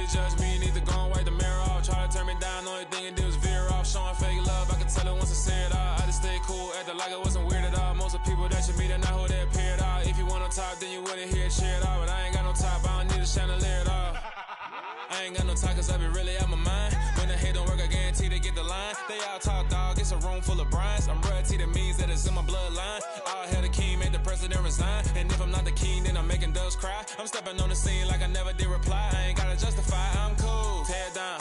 to judge me, need to go and wipe the mirror off. Try to turn me down, only thing it did was veer off. Showing fake love, I can tell it once I say it all. I just stay cool, acting like it wasn't weird at all. Most of the people that you meet are not who they appear at all. If you want to talk, then you wouldn't hear it cheer at all. But I ain't got no top, I don't need a chandelier at all. I ain't got no talk, cause I be really out my mind. When the head don't work, I guarantee they get the line. They all talk, dog, it's a room full of Bryans. I'm royalty, that means that it's in my bloodline. All hell the king, made the president resign. And if I'm not the king, then I'm making doves cry. I'm stepping on the scene like I never did reply. I ain't gotta justify, I'm cool. Tear down,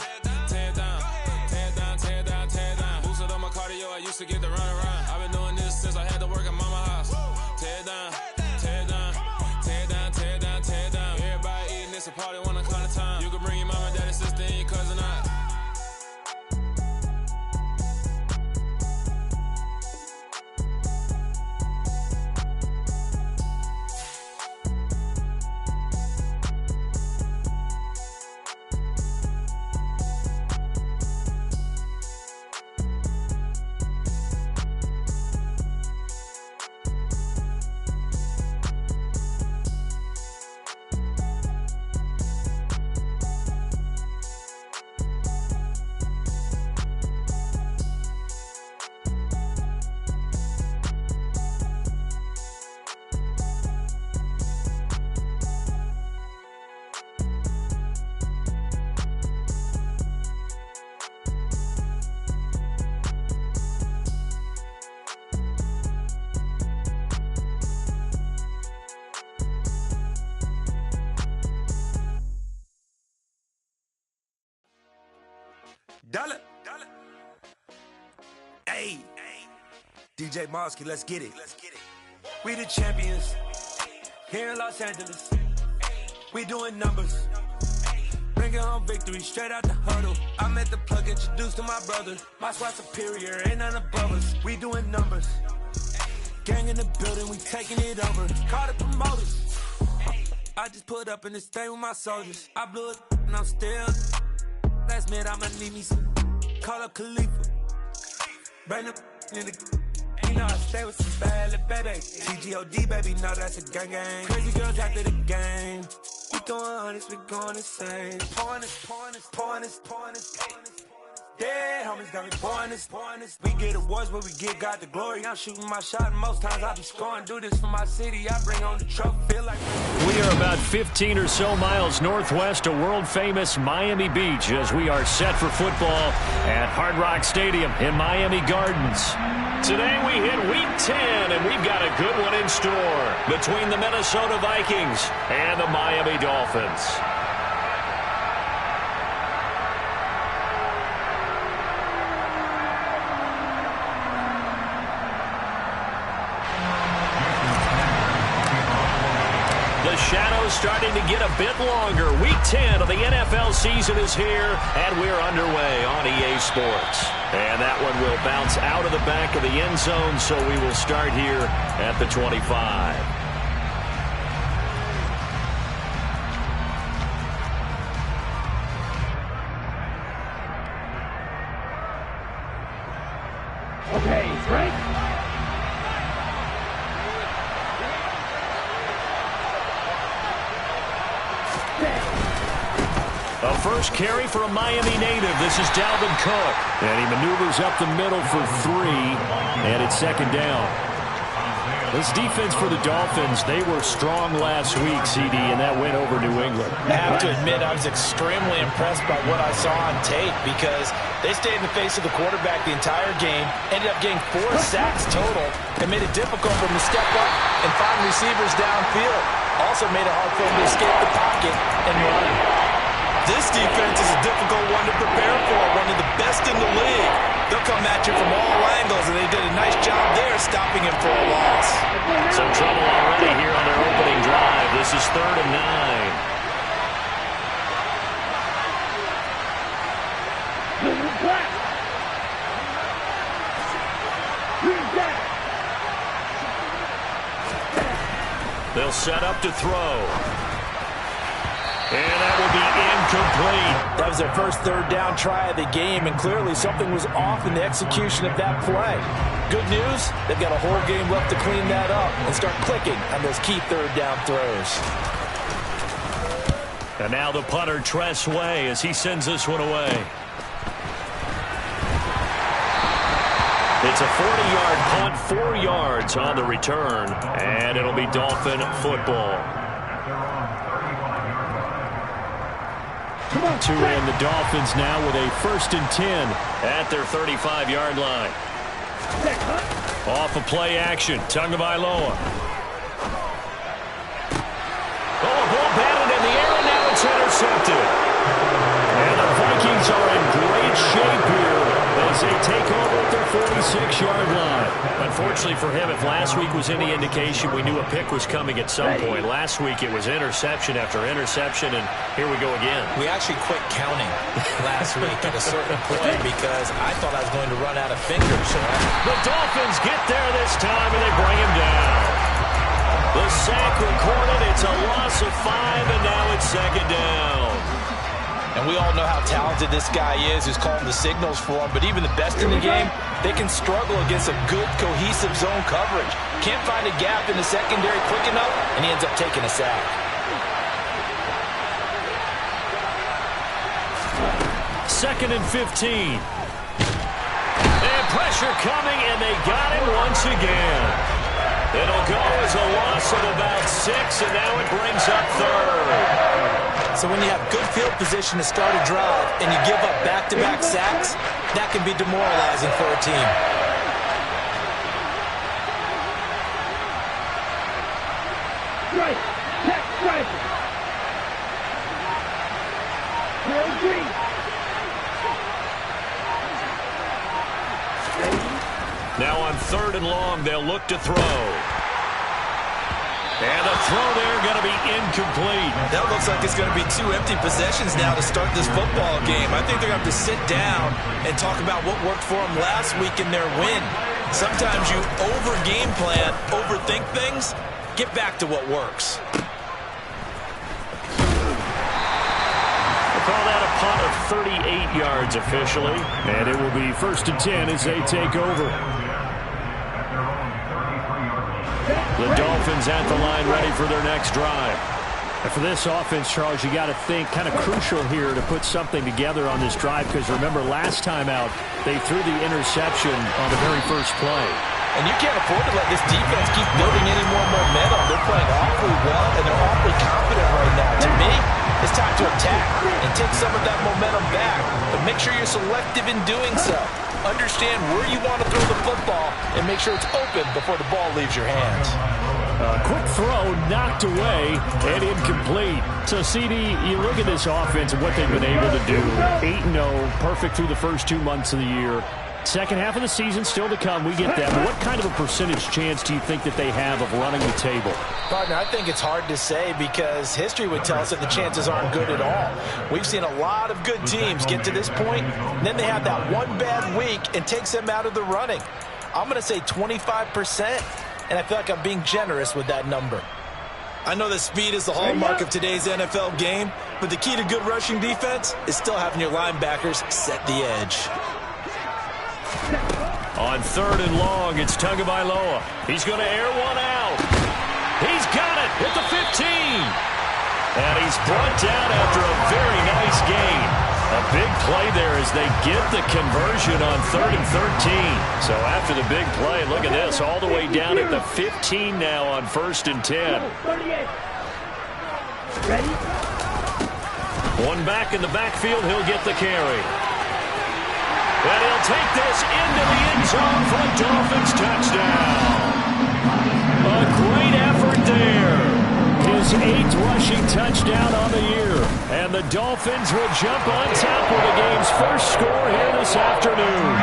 tear down, tear down, tear down, tear down. Boosted on my cardio, I used to get the run around. I've been doing this since I had to work at mama house. Tear down, tear down, tear down, tear down, tear down. Everybody eating, it's a party, one o'clock of time. You can bring your mama, daddy, sister, and your cousin out. Dollar. Hey. DJ Mosky, let's get it. We the champions here in Los Angeles. We doing numbers. Bringing home victory straight out the huddle. I met the plug, introduced to my brother. My squad superior, ain't none above us. We doing numbers. Gang in the building, we taking it over. Call the promoters. I just put up in this thing with my soldiers. I blew it and I'm still. Last minute, I'ma need me some. Call up Khalifa. Bring the in the. You know I stay with some bad little baby. TGOD, baby, no, that's a gang gang. Crazy girls after the game. We going honest, we going insane. Pouring this. Yeah, homies got me pouring this. We get awards, but we give God the glory. I'm shooting my shot, and most times I be scoring. Do this for my city, I bring on the trophy. Feel like we are about 15 or so miles northwest of world-famous Miami Beach as we are set for football at Hard Rock Stadium in Miami Gardens. Today we hit Week 10, and we've got a good one in store between the Minnesota Vikings and the Miami Dolphins. The shadow's starting to get a bit longer. Week 10 of the NFL season is here, and we're underway on EA Sports. And that one will bounce out of the back of the end zone, so we will start here at the 25. First carry for a Miami native. This is Dalvin Cook. And he maneuvers up the middle for 3. And it's second down. This defense for the Dolphins, they were strong last week, CD, and that went over New England. I have to admit, I was extremely impressed by what I saw on tape because they stayed in the face of the quarterback the entire game, ended up getting 4 sacks total, and made it difficult for him to step up and find receivers downfield. Also made it hard for him to escape the pocket and run. This defense is a difficult one to prepare for, one of the best in the league. They'll come at you from all angles, and they did a nice job there stopping him for a loss. Some trouble already here on their opening drive. This is 3rd and 9. They'll set up to throw. And that will be incomplete. That was their first 3rd down try of the game, and clearly something was off in the execution of that play. Good news, they've got a whole game left to clean that up and start clicking on those key 3rd down throws. And now the punter, Tress Way, as he sends this one away. It's a 40-yard punt, 4 yards on the return, and it'll be Dolphin football. To end the Dolphins now with a 1st and 10 at their 35-yard line. Off of play action, Tagovailoa. Oh, ball batted in the air, and now it's intercepted. And the Vikings are in great shape here as they take over at their 46-yard line. Unfortunately for him, if last week was any indication, we knew a pick was coming at some point. Last week it was interception after interception, and here we go again. We actually quit counting last week at a certain point because I thought I was going to run out of fingers. The Dolphins get there this time, and they bring him down. The sack recorded. It's a loss of 5, and now it's 2nd down. And we all know how talented this guy is who's calling the signals for him, but even the best in the game, they can struggle against a good, cohesive zone coverage. Can't find a gap in the secondary quick enough, and he ends up taking a sack. Second and 15. And pressure coming, and they got him once again. It'll go as a loss of about 6, and now it brings up 3rd. So when you have good field position to start a drive and you give up back-to-back sacks, that can be demoralizing for a team. Right, check, right. Now on 3rd and long, they'll look to throw. And the throw there going to be incomplete. That looks like it's going to be 2 empty possessions now to start this football game. I think they're going to have to sit down and talk about what worked for them last week in their win. Sometimes you over-game plan, overthink things. Get back to what works. We'll call that a punt of 38 yards officially. And it will be 1st and 10 as they take over. The Dolphins at the line ready for their next drive. And for this offense, Charles, you got to think kind of crucial here to put something together on this drive because remember last time out they threw the interception on the very first play. And you can't afford to let this defense keep building any more momentum. They're playing awfully well, and they're awfully confident right now. To me, it's time to attack and take some of that momentum back. But make sure you're selective in doing so. Understand where you want to throw the football and make sure it's open before the ball leaves your hands. Quick throw knocked away and incomplete. So, CD, you look at this offense and what they've been able to do. 8-0, perfect through the first 2 months of the year. Second half of the season still to come. We get that. But what kind of a percentage chance do you think that they have of running the table? Partner, I think it's hard to say because history would tell us that the chances aren't good at all. We've seen a lot of good teams get to this point, and then they have that one bad week and takes them out of the running. I'm going to say 25%, and I feel like I'm being generous with that number. I know that speed is the hallmark of today's NFL game, but the key to good rushing defense is still having your linebackers set the edge. On 3rd and long, it's Tagovailoa. He's going to air one out. He's got it at the 15. And he's brought down after a very nice gain. A big play there as they get the conversion on 3rd and 13. So after the big play, look at this, all the way down at the 15 now on 1st and 10. Ready? One back in the backfield, he'll get the carry. And he'll take this into the end zone for a Dolphins touchdown. A great effort there. His 8th rushing touchdown on the year. And the Dolphins will jump on top of the game's first score here this afternoon.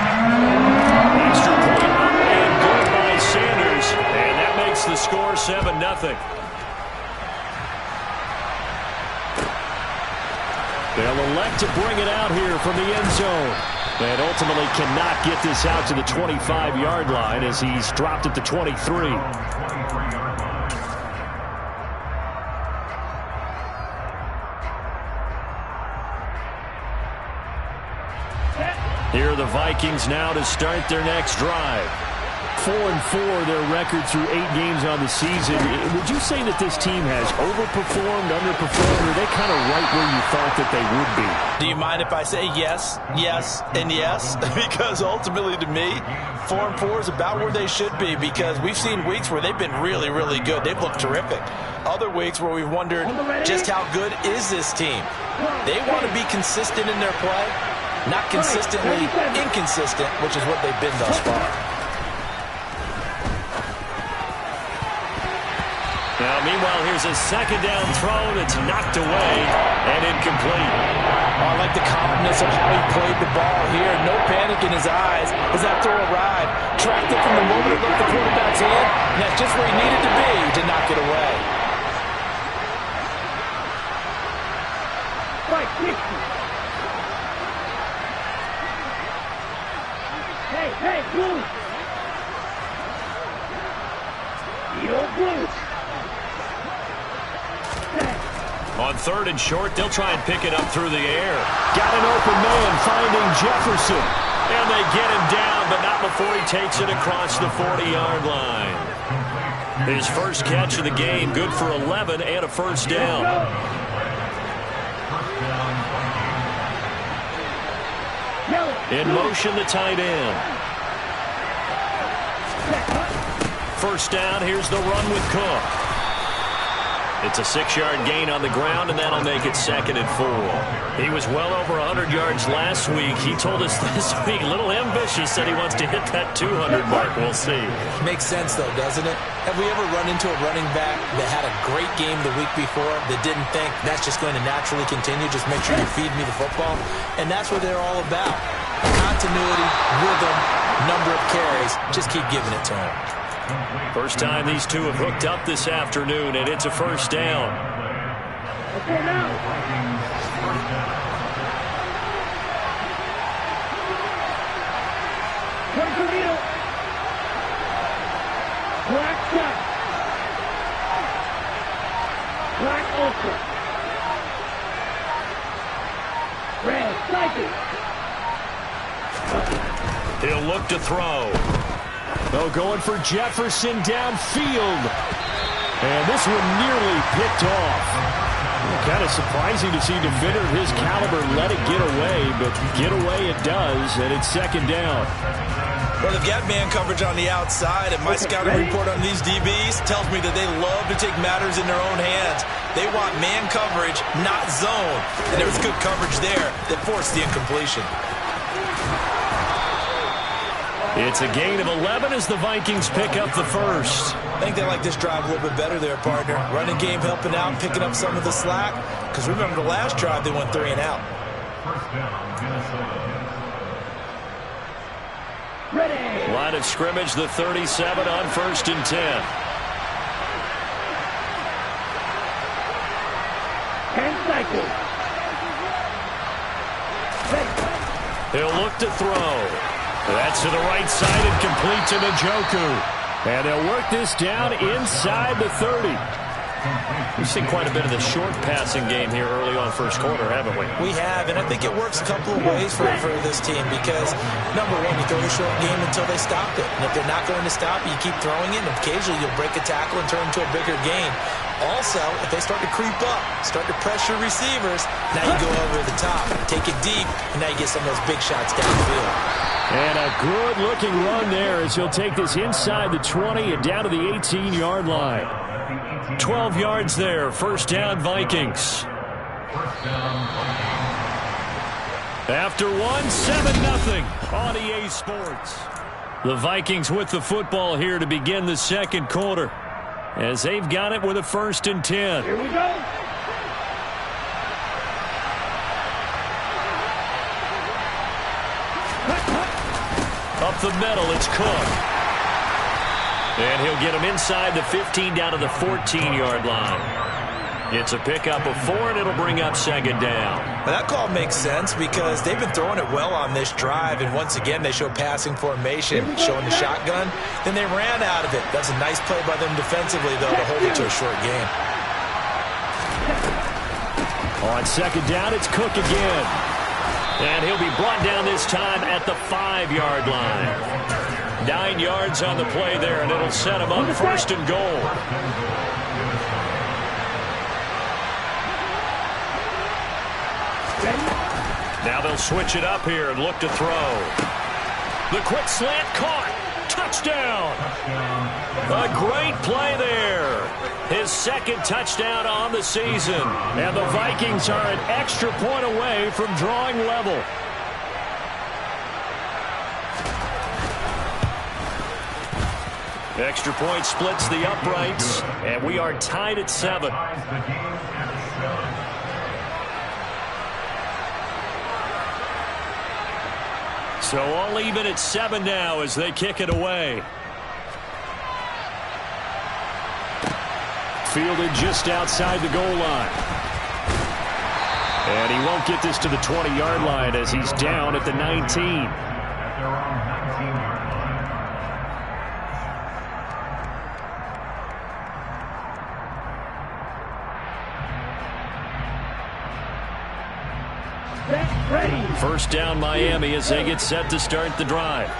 Extra point up and good by Sanders. And that makes the score 7-0. They'll elect to bring it out here from the end zone. And ultimately cannot get this out to the 25-yard line as he's dropped at the 23. Here are the Vikings now to start their next drive. 4-4, their record through 8 games on the season. Would you say that this team has overperformed, underperformed, or are they kind of right where you thought that they would be? Do you mind if I say yes, yes, and yes? Because ultimately to me, 4-4 is about where they should be, because we've seen weeks where they've been really, really good. They've looked terrific. Other weeks where we've wondered just how good is this team. They want to be consistent in their play, not consistently inconsistent, which is what they've been thus far. Now, meanwhile, here's a second down throw that's knocked away and incomplete. Oh, I like the calmness of how he played the ball here. No panic in his eyes as that throw arrived. Tracked it from the moment it left the quarterback's hand, and that's just where he needed to be to knock it away. Hey, Blue! Yo, Blue! On 3rd and short, they'll try and pick it up through the air. Got an open man finding Jefferson. And they get him down, but not before he takes it across the 40-yard line. His first catch of the game, good for 11 and a first down. In motion, the tight end. First down, here's the run with Cook. It's a 6-yard gain on the ground, and that'll make it 2nd and 4. He was well over 100 yards last week. He told us this week, a little ambitious, said he wants to hit that 200 mark. We'll see. Makes sense, though, doesn't it? Have we ever run into a running back that had a great game the week before that didn't think that's just going to naturally continue, just make sure you feed me the football? And that's what they're all about. Continuity, rhythm, number of carries. Just keep giving it to him. First time these two have hooked up this afternoon, and it's a first down. Okay, now. Black shot. Black ultra. Red cycle. He'll look to throw. Oh, going for Jefferson downfield. And this one nearly picked off. Kind of surprising to see a defender of his caliber let it get away, but get away it does, and it's 2nd down. Well, they've got man coverage on the outside, and my scouting report on these DBs tells me that they love to take matters in their own hands. They want man coverage, not zone. And there was good coverage there that forced the incompletion. It's a gain of 11 as the Vikings pick up the first. I think they like this drive a little bit better there, partner. Running game helping out, picking up some of the slack. Because remember the last drive, they went 3 and out. Ready. Line of scrimmage, the 37 on 1st and 10. 10 cycles. He'll look to throw. That's to the right side and complete to Njoku. And they'll work this down inside the 30. We've seen quite a bit of the short passing game here early on first quarter, haven't we? We have, and I think it works a couple of ways for this team because, number one, you throw the short game until they stop it. And if they're not going to stop it, you keep throwing it, and occasionally you'll break a tackle and turn into a bigger gain. Also, if they start to creep up, start to pressure receivers, now you go over the top, take it deep, and now you get some of those big shots downfield. And a good-looking run there as he'll take this inside the 20 and down to the 18-yard line. 12 yards there. First down, Vikings. After 7-0 on EA Sports. The Vikings with the football here to begin the second quarter as they've got it with a 1st and 10. Here we go. Up the middle, it's Cook. And he'll get him inside the 15 down to the 14-yard line. It's a pickup of 4, and it'll bring up 2nd down. Well, that call makes sense because they've been throwing it well on this drive, and once again they show passing formation, showing the shotgun. Then they ran out of it. That's a nice play by them defensively, though, to hold it to a short game. On 2nd down, it's Cook again. And he'll be brought down this time at the 5-yard line. 9 yards on the play there, and it'll set them up 1st and goal. Now they'll switch it up here and look to throw. The quick slant caught. Touchdown. A great play there. His 2nd touchdown on the season. And the Vikings are an extra point away from drawing level. Extra point splits the uprights, and we are tied at 7. So all even at 7 now as they kick it away. Fielded just outside the goal line. And he won't get this to the 20-yard line as he's down at the 19. First down Miami as they get set to start the drive.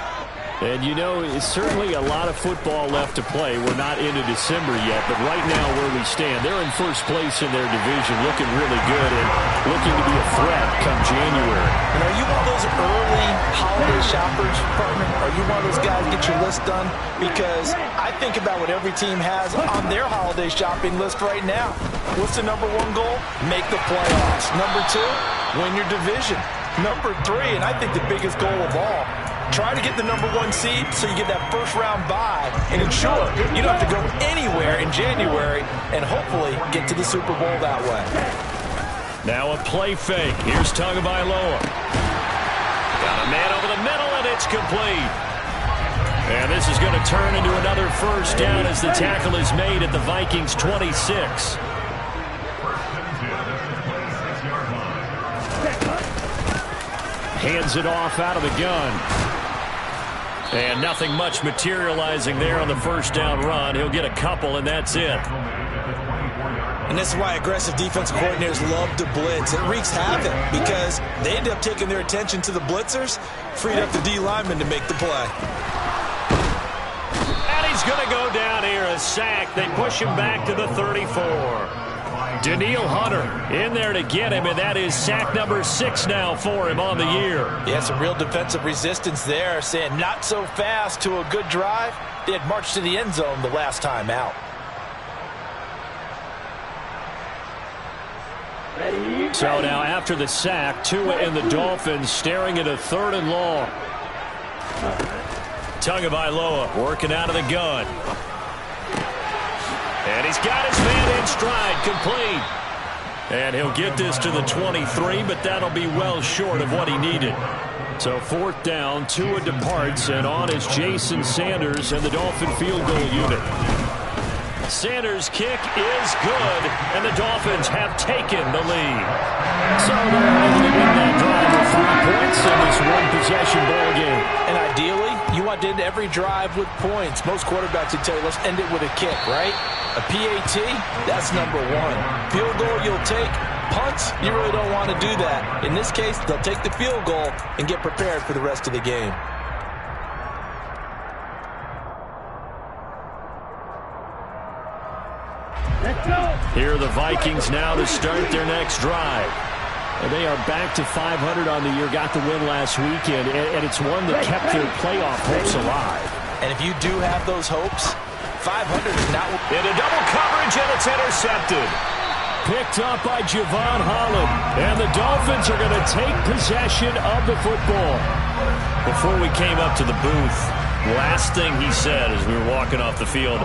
And you know, it's certainly a lot of football left to play. We're not into December yet, but right now where we stand, they're in first place in their division, looking really good and looking to be a threat come January. And are you one of those early holiday shoppers, partner? Are you one of those guys get your list done? Because I think about what every team has on their holiday shopping list right now. What's the number 1 goal? Make the playoffs. Number 2, win your division. Number 3, and I think the biggest goal of all, try to get the number 1 seed so you get that first-round bye and ensure you don't have to go anywhere in January and hopefully get to the Super Bowl that way. Now a play fake. Here's Tagovailoa. Got a man over the middle, and it's complete. And this is going to turn into another first down as the tackle is made at the Vikings' 26. Hands it off out of the gun. And nothing much materializing there on the first down run. He'll get a couple, and that's it. And this is why aggressive defensive coordinators love to blitz. It wreaks havoc because they end up taking their attention to the blitzers, freed up the D lineman to make the play. And he's going to go down here, a sack. They push him back to the 34. Danielle Hunter in there to get him, and that is sack number 6 now for him on the year. Yeah, some real defensive resistance there, saying not so fast to a good drive. They had marched to the end zone the last time out. So now after the sack, Tua and the Dolphins staring at a 3rd and long. Tagovailoa working out of the gun. And he's got his man in stride, complete. And he'll get this to the 23, but that'll be well short of what he needed. So 4th down, Tua departs, and on is Jason Sanders and the Dolphin field goal unit. Sanders' kick is good, and the Dolphins have taken the lead. So they're able to win that drive with 3 points in this one-possession ball game. And ideally, you want to end every drive with points. Most quarterbacks would tell you, let's end it with a kick, right? A PAT, that's number 1. Field goal you'll take. Punts, you really don't want to do that. In this case, they'll take the field goal and get prepared for the rest of the game. Here are the Vikings now to start their next drive. And they are back to 500 on the year, got the win last weekend, and it's one that kept their playoff hopes alive. And if you do have those hopes, 500 is not... Into double coverage, and it's intercepted. Picked up by Javon Holland, and the Dolphins are going to take possession of the football. Before we came up to the booth, last thing he said as we were walking off the field,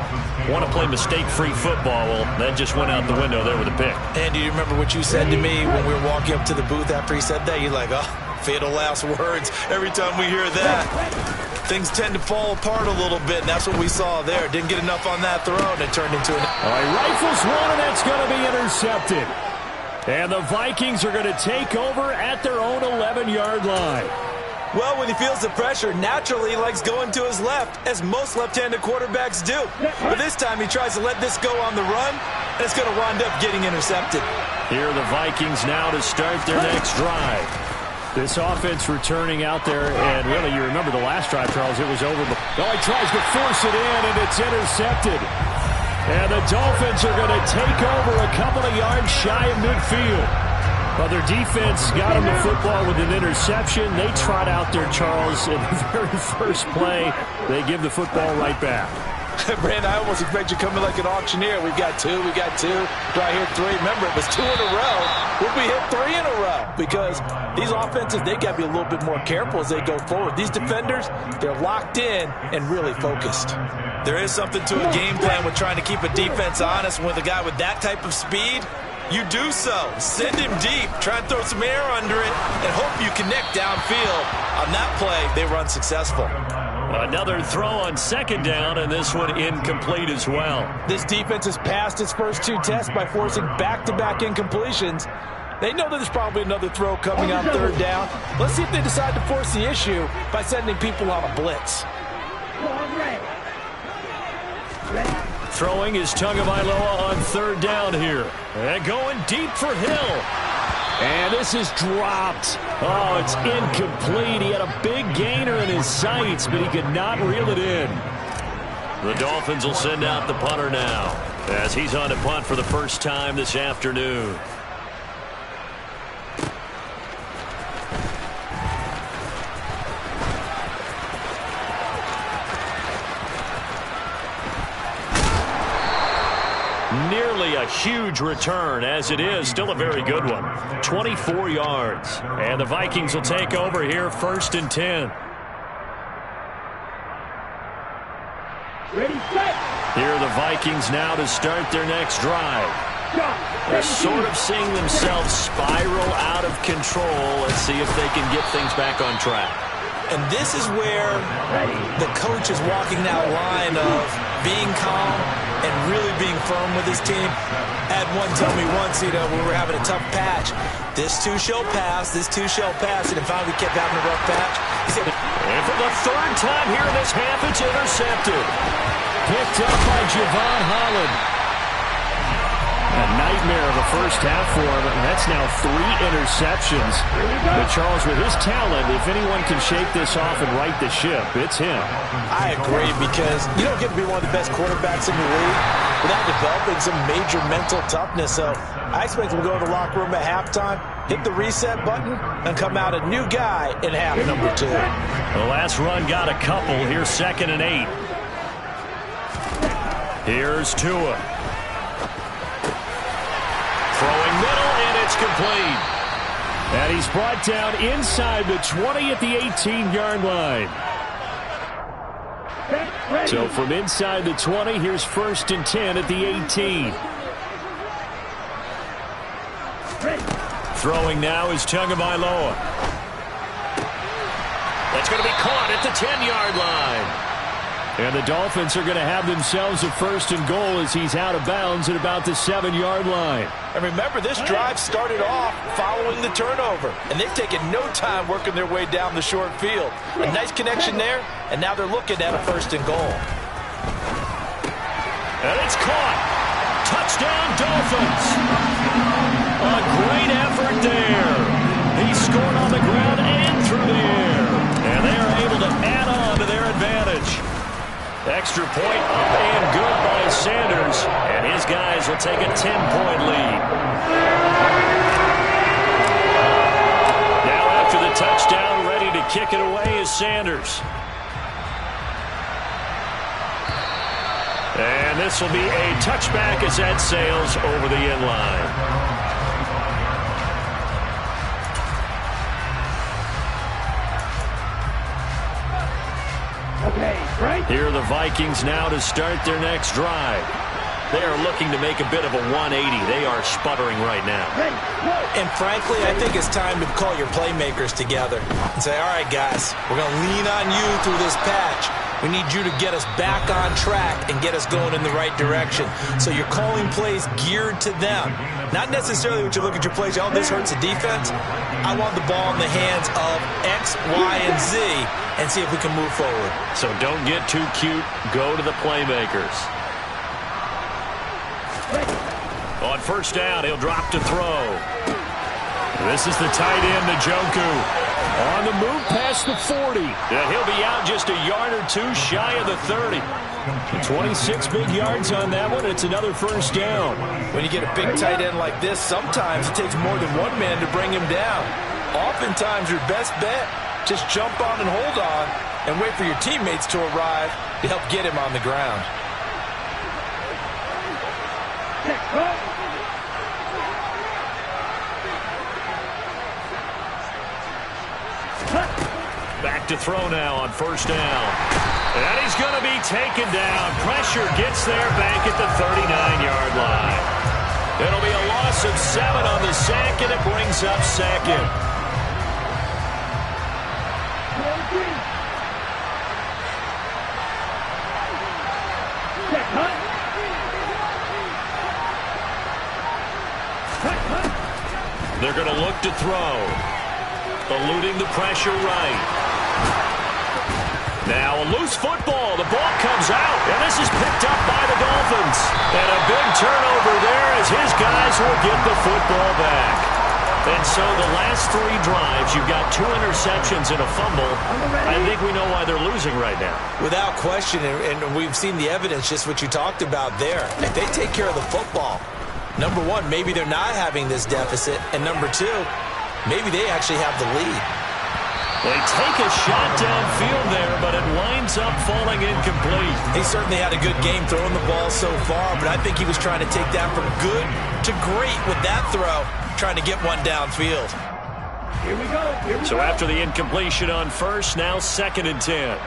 want to play mistake-free football. Well, that just went out the window there with a pick. And do you remember what you said to me when we were walking up to the booth after he said that? You're like, oh, fatal last words. Every time we hear that, things tend to fall apart a little bit, and that's what we saw there. Didn't get enough on that throw, and it turned into an... All right, rifles one, and that's going to be intercepted. And the Vikings are going to take over at their own 11-yard line. Well, when he feels the pressure, naturally he likes going to his left, as most left-handed quarterbacks do. But this time he tries to let this go on the run, and it's going to wind up getting intercepted. Here are the Vikings now to start their next drive. This offense returning out there, and really, you remember the last drive, Charles, it was over. Oh, he tries to force it in, and it's intercepted. And the Dolphins are going to take over a couple of yards shy of midfield. Well, their defense got them the football with an interception. They trot out there, Charles, in the very first play. They give the football right back. Brand, I almost expect you coming like an auctioneer. We've got two. Do I hear three? Remember, it was 2 in a row. Will we hit 3 in a row? Because these offenses, they got to be a little bit more careful as they go forward. These defenders, they're locked in and really focused. There is something to a game plan with trying to keep a defense honest. With a guy with that type of speed, you do so. Send him deep. Try and throw some air under it and hope you connect downfield. On that play, they run successful. Another throw on second down, and this one incomplete as well. This defense has passed its first 2 tests by forcing back-to-back incompletions. They know that there's probably another throw coming on third down. Let's see if they decide to force the issue by sending people on a blitz. Throwing is Tagovailoa on third down here. And going deep for Hill. And this is dropped. Oh, it's incomplete. He had a big gainer in his sights, but he could not reel it in. The Dolphins will send out the punter now, as he's on to punt for the first time this afternoon. Nearly a huge return, as it is still a very good one. 24 yards. And the Vikings will take over here, 1st and 10. Ready, set. Here are the Vikings now to start their next drive. They're sort of seeing themselves spiral out of control. Let's see if they can get things back on track. And this is where the coach is walking that line of being calm and really being firm with his team. I had one tell me once, we were having a tough patch. This too shall pass, this too shall pass. And finally we kept having a rough patch. He said, and for the 3rd time here in this half, it's intercepted. Picked up by Javon Holland. A nightmare of a first half for him, and that's now 3 interceptions. But Charles, with his talent, if anyone can shake this off and right the ship, it's him. I agree, because you don't get to be one of the best quarterbacks in the league without developing some major mental toughness. So I expect him to go to the locker room at halftime, hit the reset button, and come out a new guy in half number 2. The last run got a couple. Here's 2nd and 8. Here's Tua. Throwing middle, and it's complete. And he's brought down inside the 20 at the 18-yard line. So from inside the 20, here's 1st and 10 at the 18. Throwing now is Tagovailoa. That's going to be caught at the 10-yard line. And the Dolphins are going to have themselves a 1st and goal as he's out of bounds at about the 7-yard line. And remember, this drive started off following the turnover. And they've taken no time working their way down the short field. A nice connection there, and now they're looking at a 1st and goal. And it's caught. Touchdown, Dolphins. A great effort there. He scored on the ground and through the air. And they are able to add on to their advantage. Extra point up and good by Sanders. And his guys will take a 10-point lead. Now after the touchdown, ready to kick it away is Sanders. And this will be a touchback as that sails over the end line. Here are the Vikings now to start their next drive. They are looking to make a bit of a 180. They are sputtering right now. and frankly, I think it's time to call your playmakers together and say, all right, guys, we're going to lean on you through this patch. We need you to get us back on track and get us going in the right direction. So you're calling plays geared to them. Not necessarily when you look at your plays, oh, this hurts the defense. I want the ball in the hands of X, Y, and Z and see if we can move forward. So don't get too cute. Go to the playmakers. On first down, he'll drop to throw. This is the tight end, Njoku. On the move past the 40. And he'll be out just a yard or two shy of the 30. 26 big yards on that one. It's another first down. When you get a big tight end like this, sometimes it takes more than one man to bring him down. Oftentimes, your best bet, just jump on and hold on and wait for your teammates to arrive to help get him on the ground. Back to throw now on first down. And he's going to be taken down. Pressure gets there back at the 39-yard line. It'll be a loss of 7 on the sack, and it brings up second. They're going to look to throw. Eluding the pressure right. Now a loose football. The ball comes out, and this is picked up by the Dolphins. And a big turnover there as his guys will get the football back. And so the last 3 drives, you've got 2 interceptions and a fumble. I think we know why they're losing right now. Without question, and we've seen the evidence, just what you talked about there. If they take care of the football, number one, maybe they're not having this deficit. And number 2, maybe they actually have the lead. They take a shot downfield there, but it winds up falling incomplete. He certainly had a good game throwing the ball so far, but I think he was trying to take that from good to great with that throw, trying to get one downfield. Here we go. So after the incompletion on first, now 2nd and 10.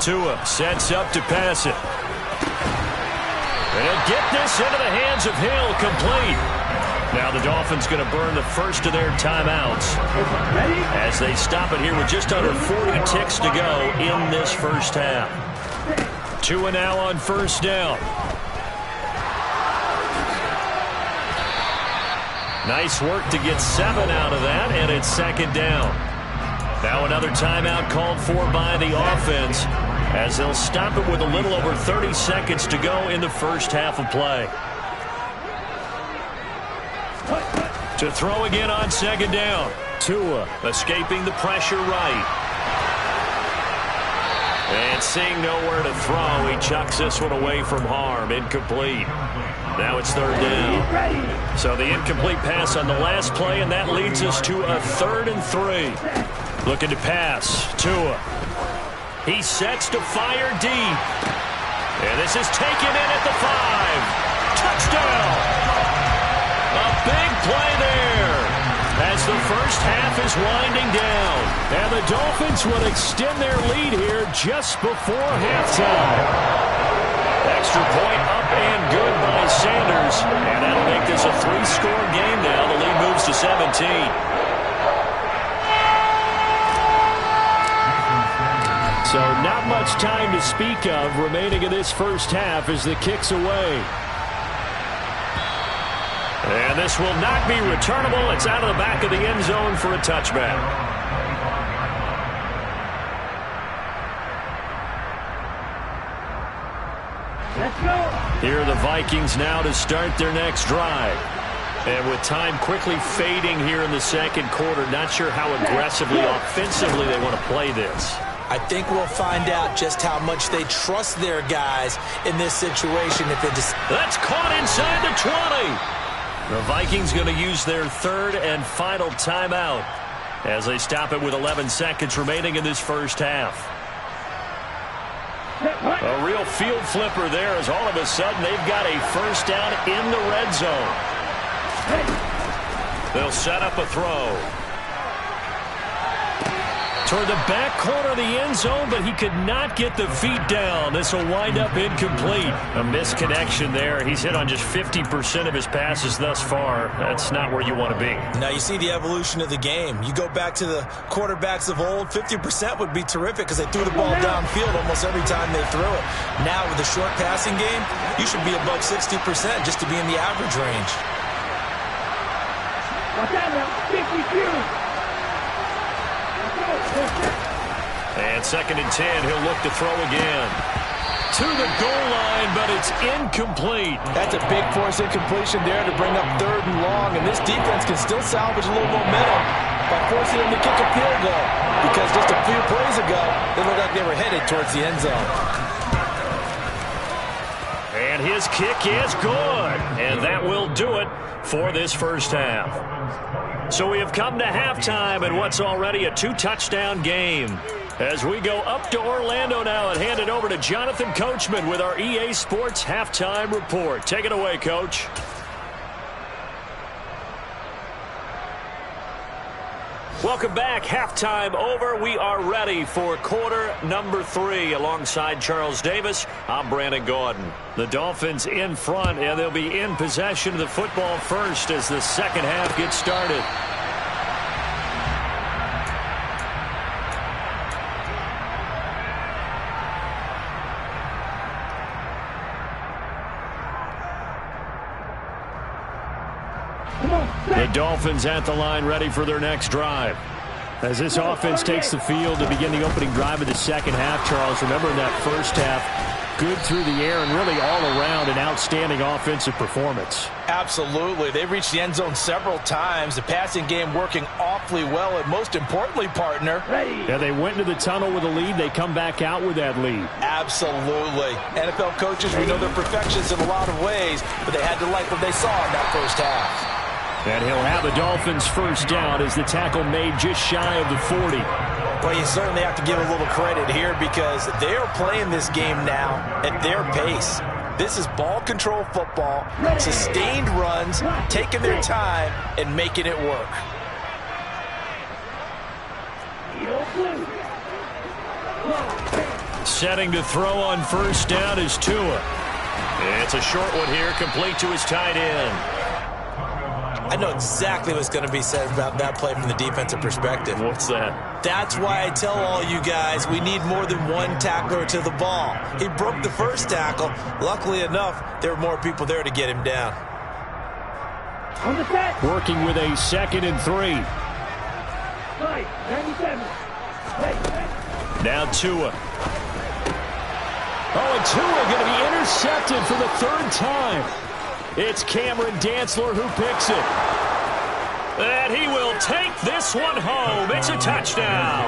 Tua sets up to pass it. And get this into the hands of Hill, complete. Now the Dolphins going to burn the first of their timeouts as they stop it here with just under 40 ticks to go in this first half. Tua now on first down. Nice work to get 7 out of that, and it's 2nd down. Now another timeout called for by the offense as they'll stop it with a little over 30 seconds to go in the first half of play. To throw again on 2nd down. Tua escaping the pressure right. And seeing nowhere to throw, he chucks this one away from harm. Incomplete. Now it's 3rd down. So the incomplete pass on the last play, and that leads us to a 3rd and 3. Looking to pass. Tua. He sets to fire deep. And this is taken in at the 5. Touchdown. A big play there as the first half is winding down. And the Dolphins will extend their lead here just before halftime. Extra point up and good by Sanders. And that'll make this a 3-score game now. The lead moves to 17. So not much time to speak of remaining in this first half as the kick's away. And this will not be returnable. It's out of the back of the end zone for a touchback. Let's go. Here are the Vikings now to start their next drive. And with time quickly fading here in the second quarter, not sure how aggressively, offensively they want to play this. I think we'll find out just how much they trust their guys in this situation. That's caught inside the 20. The Vikings going to use their 3rd and final timeout as they stop it with 11 seconds remaining in this first half. A real field flipper there as all of a sudden they've got a first down in the red zone. They'll set up a throw. Toward the back corner of the end zone, but he could not get the feet down. This will wind up incomplete. A misconnection there. He's hit on just 50% of his passes thus far. That's not where you want to be. Now you see the evolution of the game. You go back to the quarterbacks of old, 50% would be terrific because they threw the ball downfield almost every time they threw it. Now with the short passing game, you should be above 60% just to be in the average range. Watch out now. 52. And 2nd and 10, he'll look to throw again. to the goal line, but it's incomplete. That's a big force incompletion there to bring up 3rd and long, and this defense can still salvage a little momentum by forcing them to kick a field goal, because just a few plays ago, they looked like they were headed towards the end zone. And his kick is good, and that will do it for this first half. So we have come to halftime in what's already a 2-touchdown game. As we go up to Orlando now and hand it over to Jonathan Coachman with our EA Sports Halftime Report. Take it away, Coach. Welcome back. Halftime over. We are ready for quarter number 3. Alongside Charles Davis, I'm Brandon Gaudin. The Dolphins in front, and they'll be in possession of the football first as the second half gets started. The Dolphins at the line, ready for their next drive. As this offense takes the field to begin the opening drive of the second half, Charles, remember in that first half, good through the air and really all around an outstanding offensive performance. Absolutely. They reached the end zone several times. The passing game working awfully well, and most importantly, partner. Yeah, they went into the tunnel with a lead. They come back out with that lead. Absolutely. NFL coaches, we know they're perfectionists in a lot of ways, but they had to like what they saw in that first half. And he'll have the Dolphins first down as the tackle made just shy of the 40. Well, you certainly have to give a little credit here because they are playing this game now at their pace. This is ball control football, sustained runs, taking their time, and making it work. Setting to throw on first down is Tua. It's a short one here, complete to his tight end. I know exactly what's going to be said about that play from the defensive perspective. What's that? That's why I tell all you guys we need more than one tackler to the ball. He broke the first tackle. Luckily enough, there were more people there to get him down. Working with a 2nd and 3. Now Tua. Oh, and Tua going to be intercepted for the 3rd time. It's Cameron Dantzler who picks it. And he will take this one home. It's a touchdown.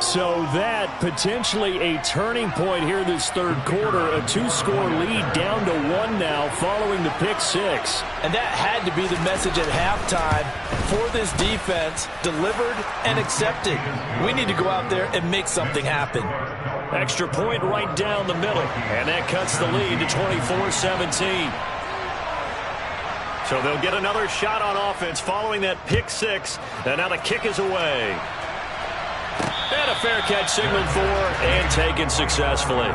So that potentially a turning point here this 3rd quarter. A 2-score lead down to 1 now following the pick 6. And that had to be the message at halftime for this defense. Delivered and accepted. We need to go out there and make something happen. Extra point right down the middle. And that cuts the lead to 24-17. So they'll get another shot on offense following that pick 6. And now the kick is away. And a fair catch signaled for and taken successfully.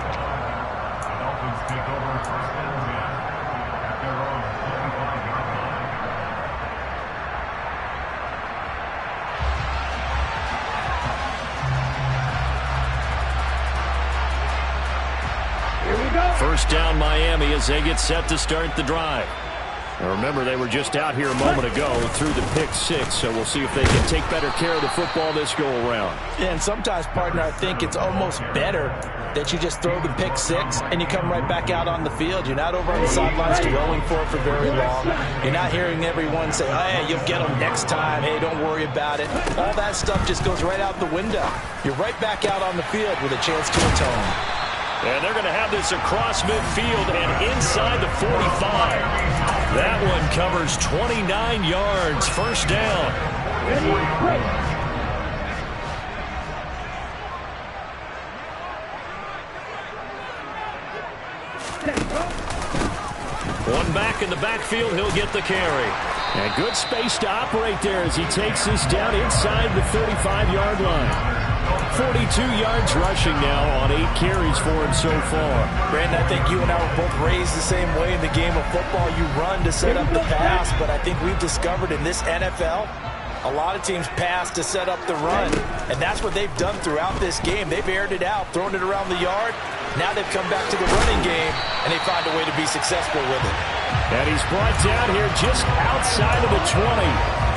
First down Miami as they get set to start the drive. Now remember, they were just out here a moment ago through the pick 6, so we'll see if they can take better care of the football this go-around. And sometimes, partner, I think it's almost better that you just throw the pick 6 and you come right back out on the field. You're not over on the sidelines dwelling for it for very long. You're not hearing everyone say, hey, you'll get them next time. Hey, don't worry about it. All that stuff just goes right out the window. You're right back out on the field with a chance to atone. And they're going to have this across midfield and inside the 45. That one covers 29 yards. First down. One back in the backfield. He'll get the carry. And good space to operate there as he takes this down inside the 35-yard line. 42 yards rushing now on 8 carries for him so far. Brandon, I think you and I were both raised the same way in the game of football. You run to set up the pass, but I think we've discovered in this NFL, a lot of teams pass to set up the run, and that's what they've done throughout this game. They've aired it out, thrown it around the yard. Now they've come back to the running game, and they find a way to be successful with it. And he's brought down here just outside of the 20.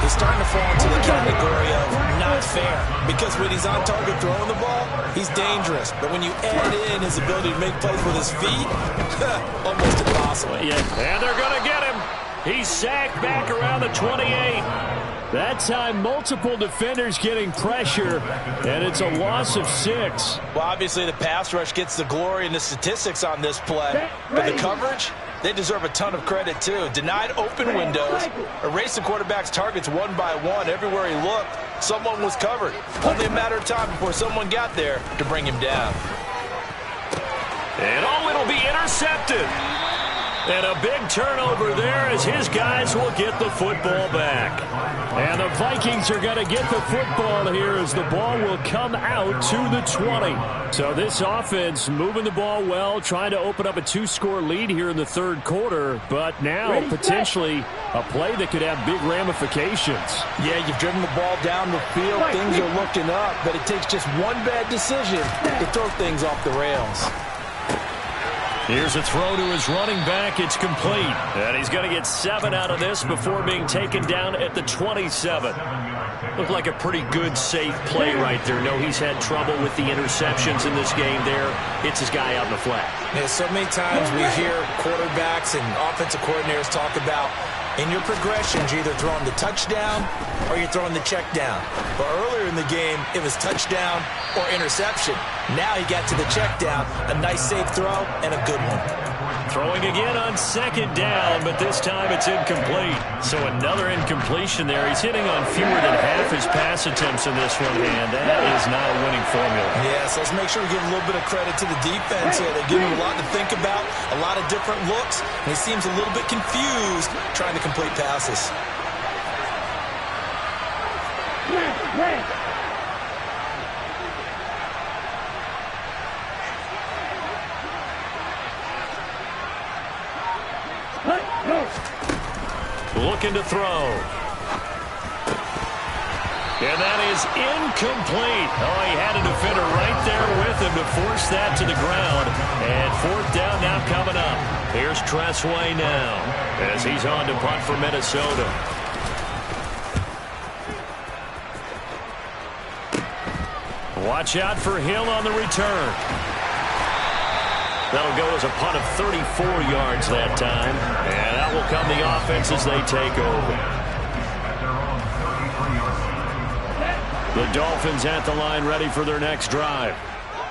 He's starting to fall into the category of not fair. Because when he's on target throwing the ball, he's dangerous. But when you add in his ability to make plays with his feet, almost impossible. Yeah, and they're going to get him. He's sacked back around the 28. That time, multiple defenders getting pressure, and it's a loss of 6. Well, obviously the pass rush gets the glory and the statistics on this play. But the coverage, they deserve a ton of credit, too. Denied open windows, erased the quarterback's targets one by one. Everywhere he looked, someone was covered. Only a matter of time before someone got there to bring him down. And it'll be intercepted. And a big turnover there as his guys will get the football back. And the Vikings are going to get the football here as the ball will come out to the 20. So this offense moving the ball well, trying to open up a 2-score lead here in the third quarter. But now potentially a play that could have big ramifications. Yeah, you've driven the ball down the field. Things are looking up, but it takes just one bad decision to throw things off the rails. Here's a throw to his running back. It's complete. And he's going to get 7 out of this before being taken down at the 27. Looked like a pretty good, safe play right there. No, he's had trouble with the interceptions in this game there. Hits his guy out in the flat. Yeah, so many times we hear quarterbacks and offensive coordinators talk about in your progressions, you're either throwing the touchdown or you're throwing the check down. But earlier in the game, it was touchdown or interception. Now he got to the check down, a nice safe throw, and a good one. Throwing again on second down, but this time it's incomplete. So another incompletion there. He's hitting on fewer than half his pass attempts in this one, and that is not a winning formula. Yes, let's make sure we give a little bit of credit to the defense here. They're giving him a lot to think about, a lot of different looks, and he seems a little bit confused trying to complete passes. Looking to throw. And that is incomplete. Oh, he had a defender right there with him to force that to the ground. And fourth down now coming up. Here's Tressway now as he's on to punt for Minnesota. Watch out for Hill on the return. That'll go as a punt of 34 yards that time. And that will come the offense as they take over. The Dolphins at the line ready for their next drive.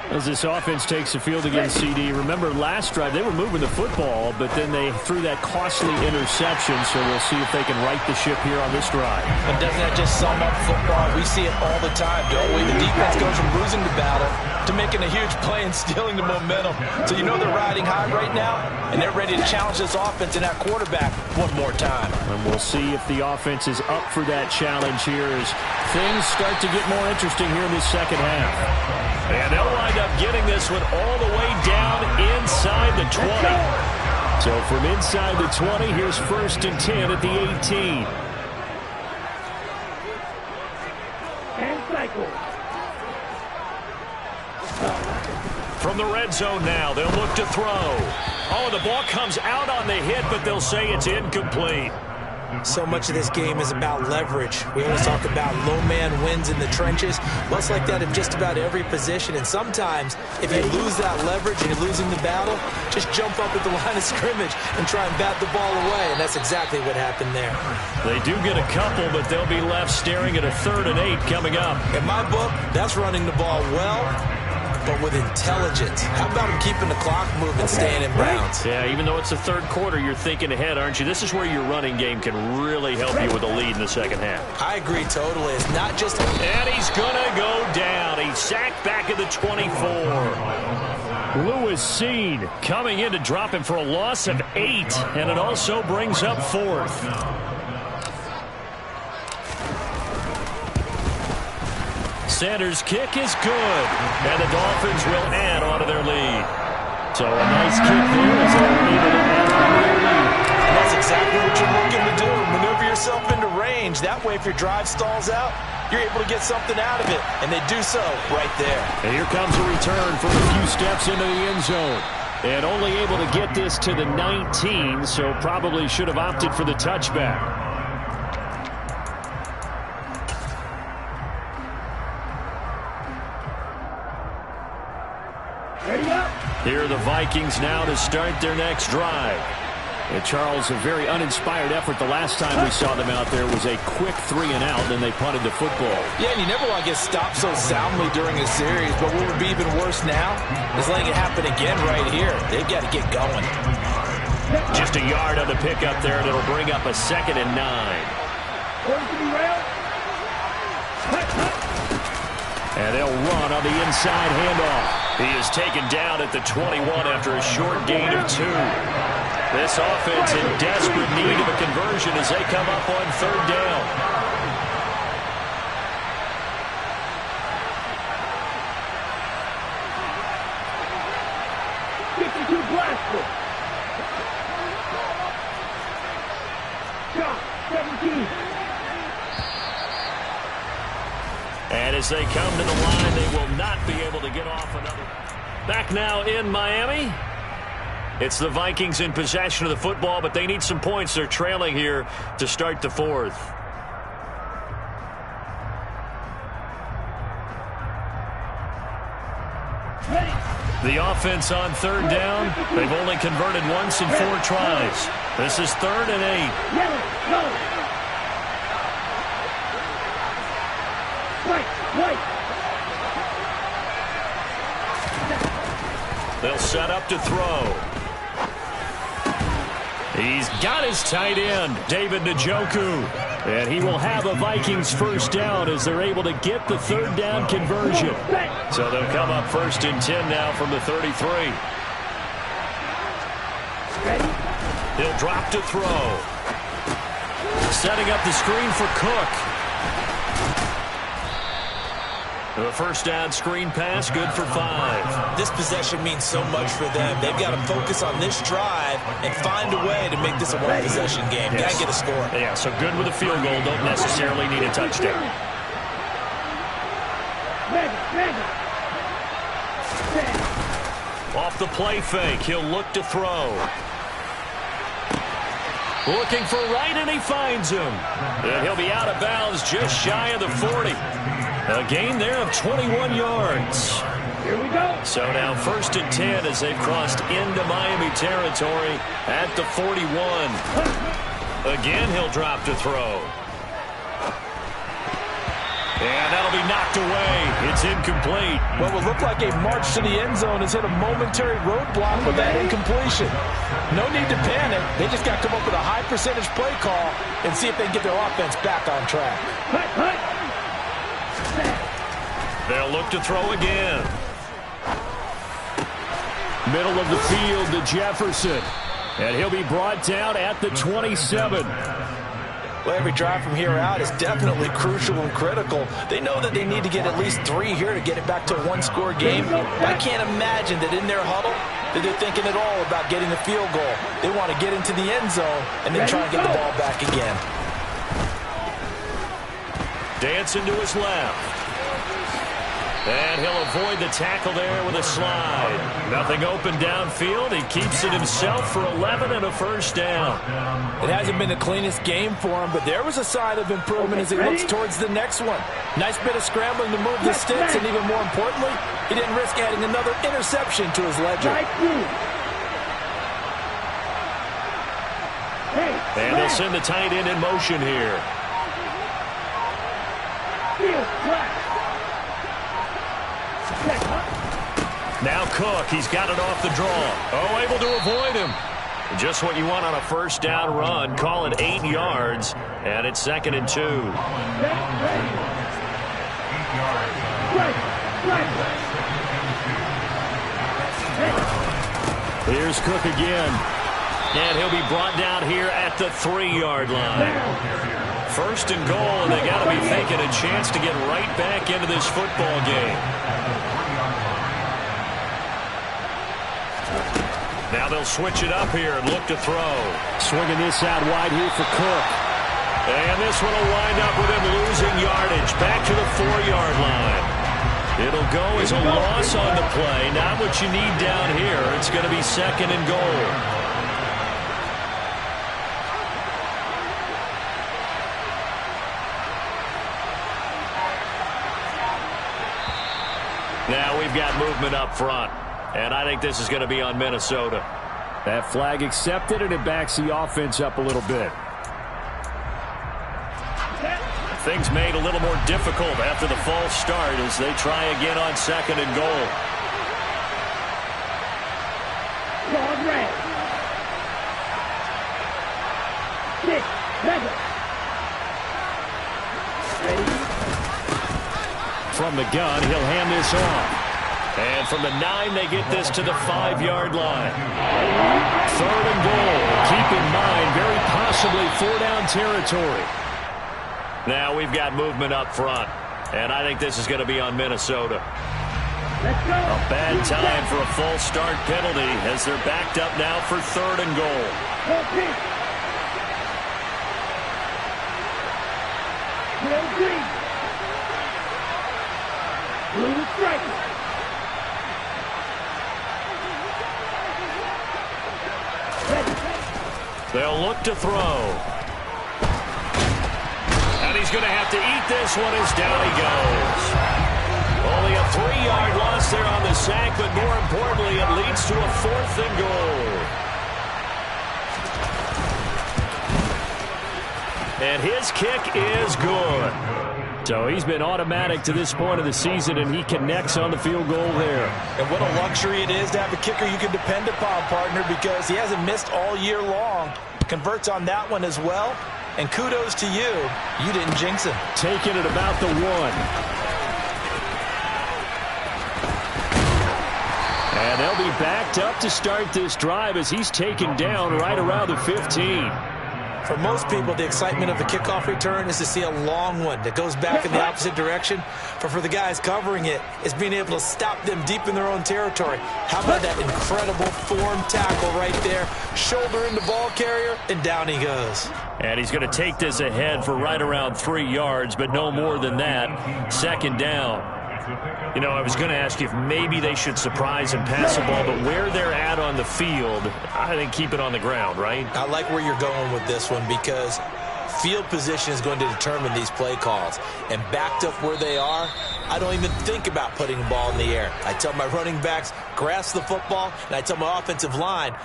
As this offense takes the field against CD, remember last drive they were moving the football, but then they threw that costly interception, so we'll see if they can right the ship here on this drive. And doesn't that just sum up football? We see it all the time, don't we? The defense goes from losing the battle to making a huge play and stealing the momentum. So you know they're riding high right now, and they're ready to challenge this offense and that quarterback one more time. And we'll see if the offense is up for that challenge here as things start to get more interesting here in the second half. And they'll wind up getting this one all the way down inside the 20. So from inside the 20, here's 1st and 10 at the 18. And cycle. From the red zone now, they'll look to throw. Oh, the ball comes out on the hit, but they'll say it's incomplete. So much of this game is about leverage. We always talk about low man wins in the trenches. Well, it's like that in just about every position. And sometimes, if you lose that leverage and you're losing the battle, just jump up at the line of scrimmage and try and bat the ball away. And that's exactly what happened there. They do get a couple, but they'll be left staring at a 3rd and 8 coming up. In my book, that's running the ball well, but with intelligence. How about him keeping the clock moving, staying in bounds? Yeah, even though it's the third quarter, you're thinking ahead, aren't you? This is where your running game can really help you with a lead in the second half. I agree totally. It's not just... And he's going to go down. He's sacked back at the 24. Lewis Seen coming in to drop him for a loss of 8, and it also brings up 4th. Sanders' kick is good, and the Dolphins will add on to their lead. So a nice kick there as they're able to add on to their lead. That's exactly what you're looking to do. Maneuver yourself into range. That way, if your drive stalls out, you're able to get something out of it, and they do so right there. And here comes a return from a few steps into the end zone. And only able to get this to the 19, so probably should have opted for the touchback. Here are the Vikings now to start their next drive. And Charles, a very uninspired effort the last time we saw them out there was a quick 3-and-out, and they punted the football. Yeah, and you never want to get stopped so soundly during a series, but what would be even worse now is letting it happen again right here. They've got to get going. Just a yard on the pickup there, and it'll bring up a 2nd and 9. And they'll run on the inside handoff. He is taken down at the 21 after a short gain of 2. This offense in desperate need of a conversion as they come up on 3rd down. And as they come to the line, they will not be able to get off another. Back now in Miami. It's the Vikings in possession of the football, but they need some points. They're trailing here to start the 4th. The offense on 3rd down. They've only converted once in 4 tries. This is 3rd and 8. They'll set up to throw. He's got his tight end, David Njoku. And he will have a Vikings 1st down as they're able to get the 3rd down conversion. So they'll come up 1st and 10 now from the 33. He'll drop to throw. Setting up the screen for Cook. The 1st down screen pass, good for 5. This possession means so much for them. They've got to focus on this drive and find a way to make this a one-possession game. Yes. Got to get a score. Yeah, so good with a field goal. Don't necessarily need a touchdown. Off the play fake, he'll look to throw. Looking for right, and he finds him. And he'll be out of bounds just shy of the 40. A gain there of 21 yards. Here we go. So now 1st and 10 as they've crossed into Miami territory at the 41. Again, he'll drop to throw. And that'll be knocked away. It's incomplete. What will look like a march to the end zone has hit a momentary roadblock with that incompletion. No need to panic. They just got to come up with a high percentage play call and see if they can get their offense back on track. They'll look to throw again. Middle of the field to Jefferson. And he'll be brought down at the 27. Well, every drive from here out is definitely crucial and critical. They know that they need to get at least 3 here to get it back to a one-score game. I can't imagine that in their huddle that they're thinking at all about getting the field goal. They want to get into the end zone and then try and get the ball back again. Dancing to his left. And he'll avoid the tackle there with a slide. Nothing open downfield. He keeps it himself for 11 and a 1st down. It hasn't been the cleanest game for him, but there was a sign of improvement as he looks towards the next one. Nice bit of scrambling to move the sticks, and even more importantly, he didn't risk adding another interception to his ledger. And they'll send the tight end in motion here. Now Cook, he's got it off the draw. Oh, able to avoid him. Just what you want on a 1st down run. Call it 8 yards, and it's 2nd and 2. Here's Cook again. And he'll be brought down here at the 3-yard line. 1st and goal, and they got to be thinking a chance to get right back into this football game. Now they'll switch it up here and look to throw. Swinging this out wide here for Cook. And this one will wind up with him losing yardage back to the 4-yard line. It'll go as a loss on the play. Not what you need down here. It's going to be 2nd and goal. Now we've got movement up front. And I think this is going to be on Minnesota. That flag accepted, and it backs the offense up a little bit. Things made a little more difficult after the false start as they try again on 2nd and goal. From the gun, he'll hand this off. And from the 9, they get this to the 5-yard line. 3rd and goal. Keep in mind, very possibly 4-down territory. Now we've got movement up front. And I think this is going to be on Minnesota. A bad time for a false start penalty as they're backed up now for 3rd and goal. They'll look to throw. And he's going to have to eat this one as down he goes. Only a 3-yard loss there on the sack, but more importantly, it leads to a 4th and goal. And his kick is good. So he's been automatic to this point of the season, and he connects on the field goal there. And what a luxury it is to have a kicker you can depend upon, partner, because he hasn't missed all year long. Converts on that one as well. And kudos to you. You didn't jinx him. Taking it about the 1. And they'll be backed up to start this drive as he's taken down right around the 15. For most people, the excitement of the kickoff return is to see a long one that goes back in the opposite direction. But for the guys covering it, it's being able to stop them deep in their own territory. How about that incredible form tackle right there? Shoulder in the ball carrier, and down he goes. And he's going to take this ahead for right around 3 yards, but no more than that. 2nd down. You know, I was going to ask you if maybe they should surprise and pass the ball, but where they're at on the field, I think keep it on the ground, right? I like where you're going with this one because field position is going to determine these play calls. And backed up where they are, I don't even think about putting the ball in the air. I tell my running backs, grasp the football, and I tell my offensive line,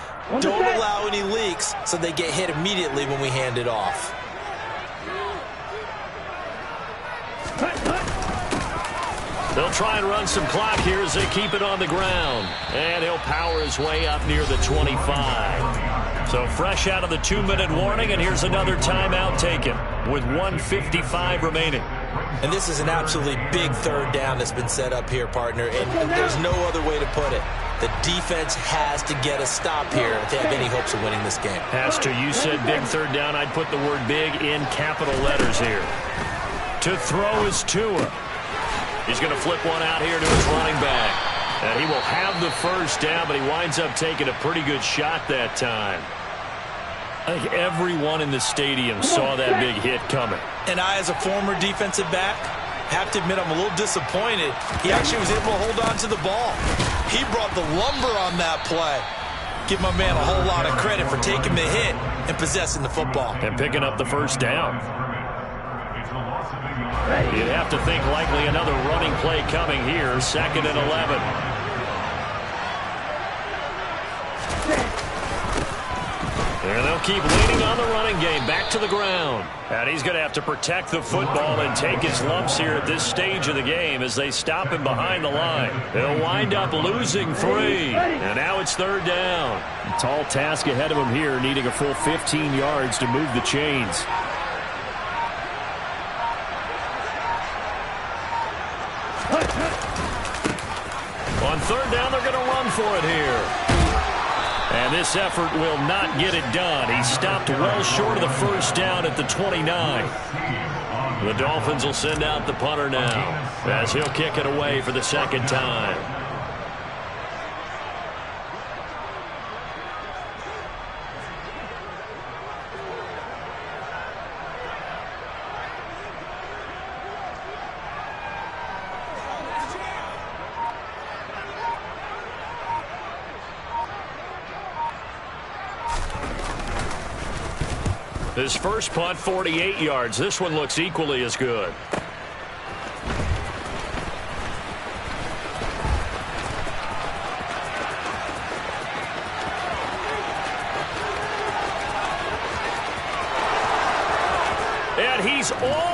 don't allow any leaks so they get hit immediately when we hand it off. They'll try and run some clock here as they keep it on the ground. And he'll power his way up near the 25. So fresh out of the 2-minute warning, and here's another timeout taken with 1:55 remaining. And this is an absolutely big 3rd down that's been set up here, partner, and there's no other way to put it. The defense has to get a stop here if they have any hopes of winning this game. Pastor, you said big 3rd down. I'd put the word big in capital letters here. To throw is Tua. He's going to flip one out here to his running back. And he will have the 1st down, but he winds up taking a pretty good shot that time. I think everyone in the stadium saw that big hit coming. And I, as a former defensive back, have to admit I'm a little disappointed. He actually was able to hold on to the ball. He brought the lumber on that play. Give my man a whole lot of credit for taking the hit and possessing the football. And picking up the 1st down. You'd have to think likely another running play coming here. 2nd and 11. And they'll keep leaning on the running game. Back to the ground. And he's going to have to protect the football and take his lumps here at this stage of the game as they stop him behind the line. They'll wind up losing 3. And now it's 3rd down. A tall task ahead of him here, needing a full 15 yards to move the chains. On 3rd down, they're going to run for it here. And this effort will not get it done. He stopped well short of the 1st down at the 29. The Dolphins will send out the punter now as he'll kick it away for the 2nd time. His first punt, 48 yards. This one looks equally as good.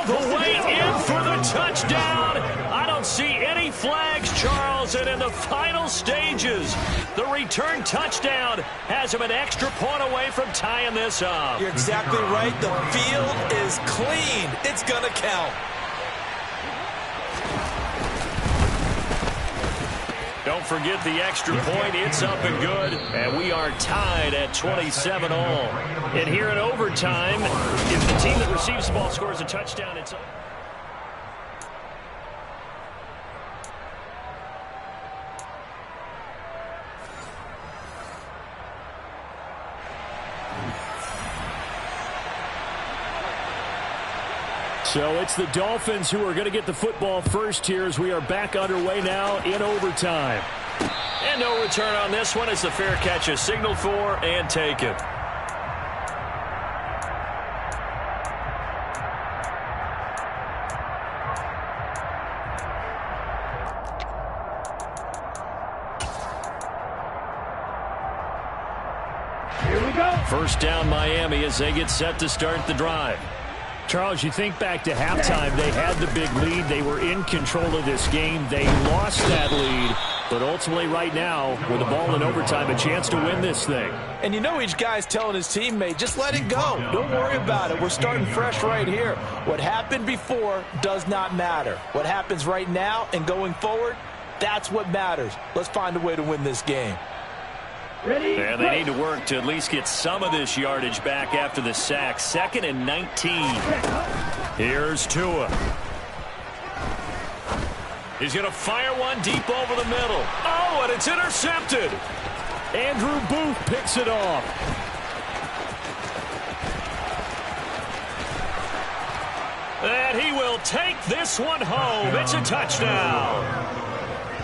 the way in for the touchdown. I don't see any flags, Charles, and in the final stages, the return touchdown has him an extra point away from tying this up. You're exactly right. The field is clean. It's going to count. Don't forget the extra point. It's up and good. And we are tied at 27 all. And here in overtime, if the team that receives the ball scores a touchdown, it's up. So it's the Dolphins who are going to get the football first here as we are back underway now in overtime. And no return on this one as the fair catch is signaled for and taken. Here we go. First down Miami as they get set to start the drive. Charles, you think back to halftime, they had the big lead. They were in control of this game. They lost that lead. But ultimately right now, with the ball in overtime, a chance to win this thing. And you know each guy's telling his teammate, just let it go. Don't worry about it. We're starting fresh right here. What happened before does not matter. What happens right now and going forward, that's what matters. Let's find a way to win this game. Ready, and they need to work to at least get some of this yardage back after the sack. 2nd and 19. Here's Tua. He's going to fire one deep over the middle. Oh, and it's intercepted. Andrew Booth picks it off. And he will take this one home. It's a touchdown.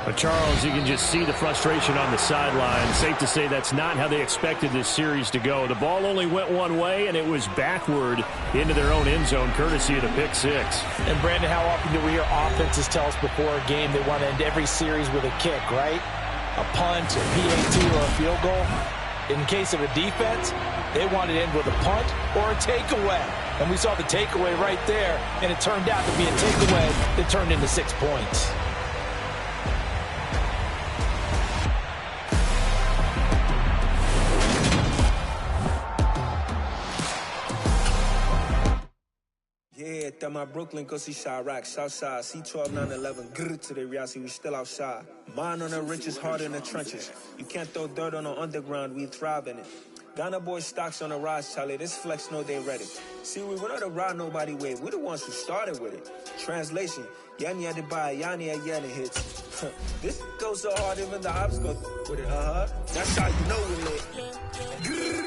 But Charles, you can just see the frustration on the sideline. Safe to say that's not how they expected this series to go. The ball only went one way, and it was backward into their own end zone, courtesy of the pick six. And, Brandon, how often do we hear offenses tell us before a game they want to end every series with a kick, right? A punt, a PAT, or a field goal. In case of a defense, they want to end with a punt or a takeaway. And we saw the takeaway right there, and it turned out to be a takeaway that turned into 6 points. Yeah, that my Brooklyn, go see Chirac, Southside, C12, 911, grrr to the reality, we still outside. Mine on the riches, hard in the trenches. You can't throw dirt on the underground, we thrive in it. Ghana boys stocks on the rise, Charlie, this flex know they ready. See, we went on the ride nobody wave, we the ones who started with it. Translation, Yanni had to buy, Yanni had Yanni hits. This goes so hard, even the ops go with it, That's how you know we lit. Grrr.